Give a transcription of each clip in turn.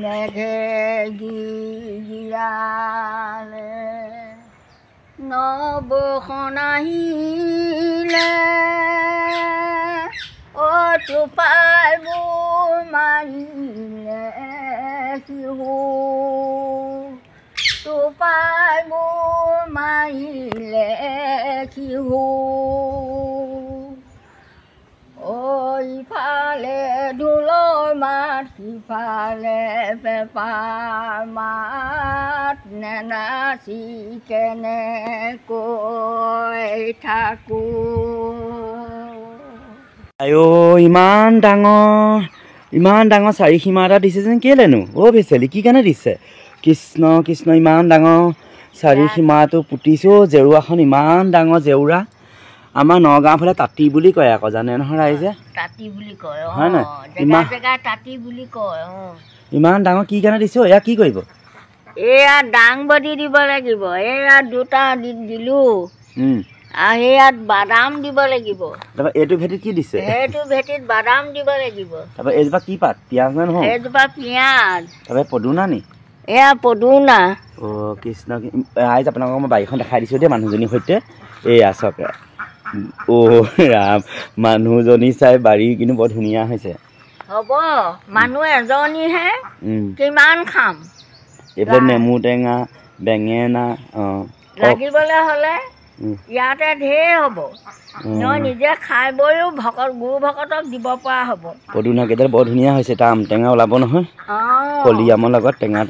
মেঘে গিৰালে নবখন আহিলে টোপালবোৰ মাৰিলে শিহু টোপালবোৰ মাৰিলে শিহু ইফালে ঢোলৰ মাত সিফালে পেঁপাৰ মাত নেনাচি কেনেকৈ থাকো আইও ইমান ডাঙৰ চাৰিসীমা এটা দিছে যেন কেলেনো বেচেলি কি কাৰণে দিছে কৃষ্ণ কৃষ্ণ ইমান ডাঙৰ চাৰিসীমাটো পুতিছো জেউৰাখন ইমান ডাঙৰ জেউৰা আমাৰ নগাঁও ফালে তাঁতি বুলি কয় আকৌ জানে নহয় ৰাইজে তাঁতি বুলি কয় হয় নাই জেগা তাঁতি বুলি কয় ইমান ডাঙৰ কি কাৰণে দিছো এয়া কি কৰিব এয়া দাংবডি দিব লাগিব এয়া দুটা দিলো আৰু ইয়াত বাদাম দিব লাগিব তাৰপৰা এইটো ভেটিত কি দিছে এইটো ভেটিত বাদাম দিব লাগিব তাৰপৰা এইজোপা কি পাত পিঁয়াজ নে নহয় এইজোপা পিঁয়াজ তাৰপৰা পদুনা নি এয়া পদুনা কৃষ্ণ ৰাইজ আপোনালোকক মই বাৰীখন দেখাই দিছোঁ দেই মানুহজনীৰ সৈতে এয়া চাওক ৰাম মানুহজনী চাই বাৰী কিন্তু বৰ ধুনীয়া হৈছে হ'ব মানুহ এজনীহে কিমান খাম এইফালে নেমু টেঙা বেঙেনা লাগিবলৈ হ'লে ইয়াতে ঢেৰ হ'ব মই নিজে খাই বৈও গুৰু ভকতক দিব পৰা হ'ব পদুনা কেইডাল বৰ ধুনীয়া হৈছে তাৰ আম টেঙা ওলাব নহয় কলি আমৰ লগত টেঙা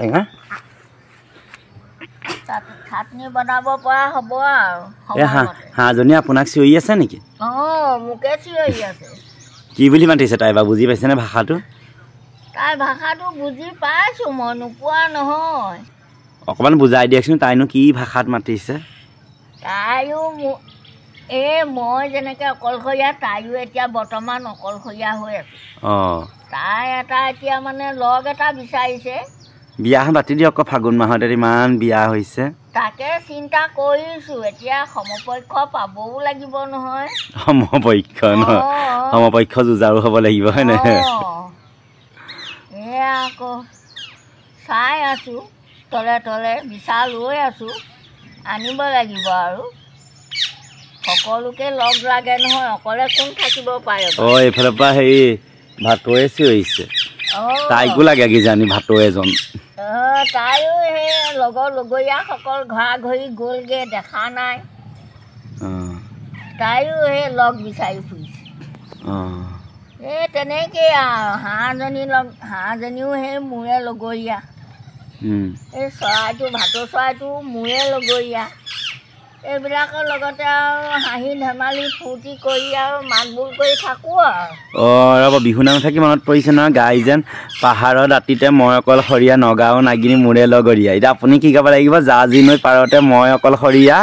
চাটনি বনাব পৰা হ'ব আৰু হাঁহজনী আপোনাক চিঞৰি আছে নেকি মোকে চিঞৰি আছে কি বুলি মাতিছে তাই বা বুজি পাইছেনে ভাষাটো তাই ভাষাটো বুজি পাইছোঁ মই নোপোৱা নহয় অকণমান বুজাই দিয়কচোন তাইনো কি ভাষাত মাতিছে তাইও মই যেনেকৈ অকলশৰীয়া তাইও এতিয়া বৰ্তমান অকলশৰীয়া হৈ আছে তাই এতিয়া মানে লগ এটা বিচাৰিছে বিয়া পাতি দিয়ক আকৌ ফাগুন মাহত ইমান বিয়া হৈছে তাকে চিন্তা কৰিছোঁ এতিয়া সমপক্ষ পাবও লাগিব নহয় সমপক্ষ যুঁজাৰু হ'ব লাগিব হয় নাই এয়া আকৌ চাই আছোঁ তলে তলে বিচাৰ লৈ আছোঁ আনিব লাগিব আৰু সকলোকে লগ লাগে নহয় অকলে কোন থাকিব পাৰে এইফালৰ পৰা হেৰি ভাটৌৱে চিঞৰিছে তাইকো লাগে কিজানি ভাটৌ এজন তাইও সেই লগৰ লগৰীয়াসকল ঘৰা ঘৰি গ'লগৈ দেখা নাই তাইও সেই লগ বিচাৰি ফুৰিছে এই তেনেকেই আৰু হাঁহজনীও সেই মোৰে লগৰীয়া এই চৰাইটো ভাটৌ চৰাইটো মোৰে লগৰীয়া এইবিলাকৰ লগতে আৰু হাঁহি ধেমালি ফূৰ্তি কৰি আৰু মাত বোল কৰি থাকোঁ আৰু ৰ'ব বিহু নাম থাকি মনত পৰিছে নহয় গাই যেন পাহাৰৰ দাঁতিতে মই অকলশৰীয়া নগাঁও নাগিনী মোৰে লগৰীয়া এতিয়া আপুনি কি ক'ব লাগিব জাজি নৈ পাৰতে মই অকলশৰীয়া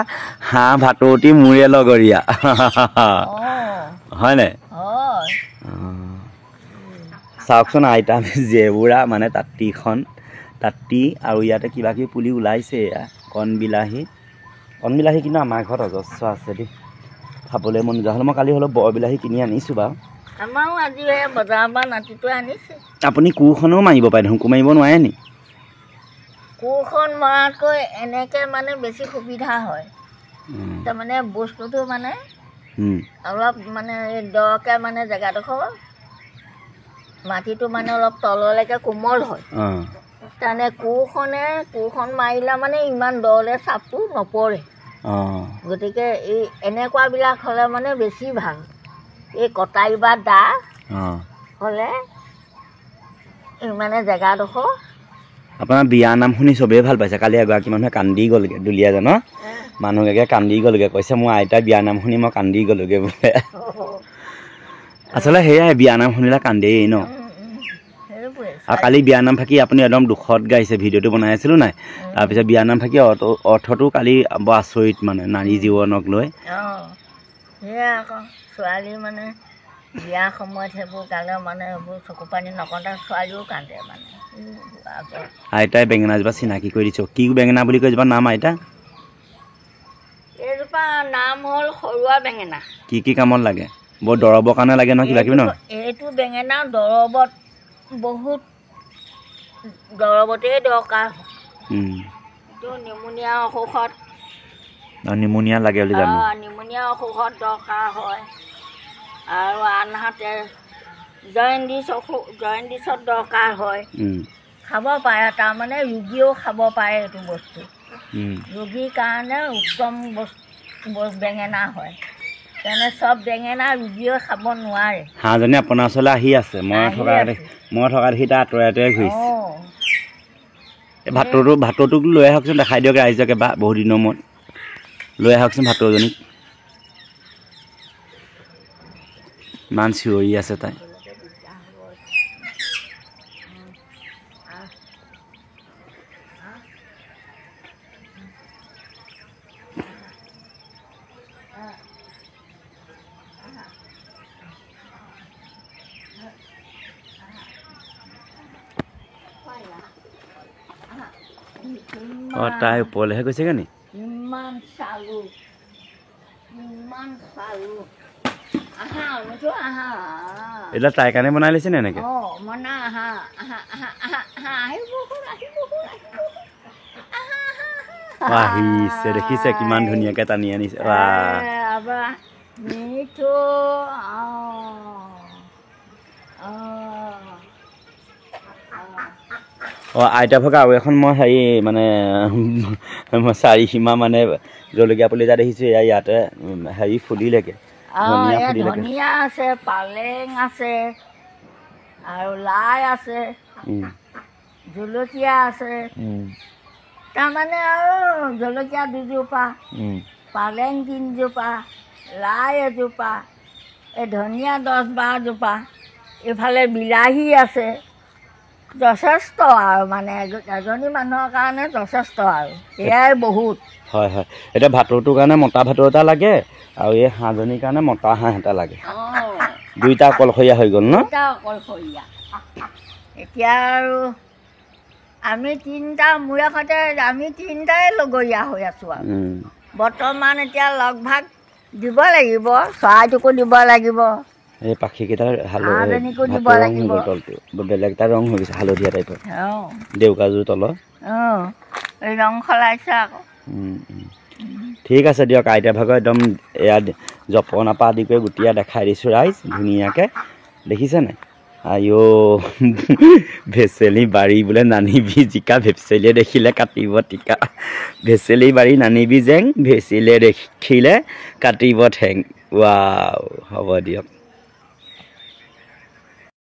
হাঁহ ভাটৌটি মোৰে লগৰীয়া হয়নে চাওকচোন আইতা জেউৰা মানে তাঁতি আৰু ইয়াতে কিবা কিবি পুলি ওলাইছে এয়া কণবিলাহী কিন্তু আমাৰ ঘৰত অজস্ৰ আছে দেই খাবলৈ মন যোৱা হ'লে মই কালি হ'লেও বৰ বিলাহী কিনি আনিছোঁ বাৰু আমাৰো আজি বজাৰৰ পৰা নাতিটোৱে আনিছে আপুনি কোৰখনো মাৰিব পাৰে দেখোন কোৰ মাৰিব নোৱাৰে নি কোৰখন মৰাতকৈ এনেকৈ মানে বেছি সুবিধা হয় তাৰমানে বস্তুটো মানে অলপ মানে দকৈ মানে জেগাডোখৰ মাটিটো মানে অলপ তললৈকে কোমল হয় তাৰমানে কোৰখন মাৰিলে মানে ইমান দলৈ চাপটো নপৰে গতিকে এই এনেকুৱাবিলাক হ'লে মানে বেছি ভাল এই কটাৰী বা দা হ'লে মানে জেগাডোখৰ আপোনাৰ বিয়া নাম শুনি চবেই ভাল পাইছে কালি এগৰাকী মানুহে কান্দি গ'লগৈ দুলীয়াজানৰ মানুহকে কান্দি গ'লগৈ কৈছে মোৰ আইতাৰ বিয়া নাম শুনি মই কান্দি গ'লোগৈ বোলে আচলতে সেয়াই বিয়া নাম শুনিলে কান্দেই ন আৰু কালি বিয়া নাম ফাঁকি আপুনি একদম দুখত গাইছে ভিডিঅ'টো বনাই আছিলোঁ নাই তাৰপিছত বিয়া নাম ফাঁকি অৰ্থটো কালি বৰ আচৰিত মানে নাৰী জীৱনক লৈ সেয়া আকৌ ছোৱালী মানে বিয়া সময়ত সেইবোৰ গালে মানে এইবোৰ চকু পানী নকন্দা ছোৱালীও কান্দে মানে আইতাই বেঙেনাজোপা চিনাকি কৰি দিছোঁ কি বেঙেনা বুলি কৈ যোৱা নাম আইতা এইজোপা নাম হ'ল সৰুৱা বেঙেনা কি কামত লাগে বৰ দৰৱৰ কাৰণে লাগে নহয় কিবা কিবি ন এইটো বেঙেনা দৰৱত বহুত দৰৱতেই দৰকাৰ তো নিমুনিয়া ঔষধ নিমুনিয়া লাগে বুলি জানো নিমুনিয়া ঔষধ দৰকাৰ হয় আৰু আনহাতে জয়েণ্টিছত দৰকাৰ হয় খাব পাৰে তাৰমানে ৰোগীয়েও খাব পাৰে এইটো বস্তু ৰোগীৰ কাৰণে উত্তম বস্তু বেঙেনা হয় তেনে চব বেঙেনা ৰোগীয়েও খাব নোৱাৰে হাঁহজনী আপোনাৰ ওচৰলৈ আহি আছে মই থকা দেখি তাৰ আঁতৰাই ঘূৰিছে ভাতৰটোক লৈ আহকচোন দেখাই দিয়ক ৰাইজকে বা বহুত দিনৰ মূৰত লৈ আহকচোন ভাতৰজনীক ইমান চিঞৰি আছে তাই তাই ওপৰলৈহে গৈছেগৈ নি ইমান চালো এইবিলাক তাইৰ কাৰণে বনাই লৈছে নে এনেকে আহিছে দেখিছে কিমান ধুনীয়াকে টানি আনিছে আইতা ভগা আৰু এখন মই হেৰি মানে চাৰিসীমা মানে জলকীয়া পুলি এটা দেখিছোঁ ইয়াতে হেৰি ফুলিলেগে ধনিয়া আছে পালেং আছে আৰু লাই আছে জলকীয়া আছে তাৰমানে আৰু জলকীয়া 2জোপা পালেং 3জোপা লাই এজোপা এই ধনিয়া 10-12জোপা এইফালে বিলাহী আছে যথেষ্ট আৰু মানে এজনী মানুহৰ কাৰণে যথেষ্ট আৰু এয়াই বহুত হয় হয় এতিয়া ভাতৰটোৰ কাৰণে মতা ভাতৰ এটা লাগে আৰু এই হাঁহজনীৰ কাৰণে মতা হাঁহ এটা লাগে দুইটা অকলশৰীয়া হৈ গ'ল ন অকলশৰীয়া এতিয়া আৰু আমি মূৰে সৈতে আমি তিনিটাই লগৰীয়া হৈ আছোঁ আৰু বৰ্তমান এতিয়া লগ ভাগ দিব লাগিব চৰাইটোকো দিব লাগিব এই পাখিকেইটাৰ তলটো বেলেগ এটা ৰং হৈ গৈছে হালধীয়া টাইপৰ দেউকাযোৰ তলৰ এই ৰং সলাইছে আকৌ ঠিক আছে দিয়ক আইতা ভাগৰ একদম এয়া জপনা পৰা আদি কৰি গুটিয়া দেখাই দিছোঁ ৰাইজ ধুনীয়াকৈ দেখিছে নাই আইঅ ভেচেলি বাৰী বোলে নানিবি জিকা ভেচেলিয়ে দেখিলে কাটিব টিকা ভেচেলি বাৰী নানিবি জেং ভেচেলিয়ে দেখিলে কাটিব ঠেং ৱাও হ'ব দিয়ক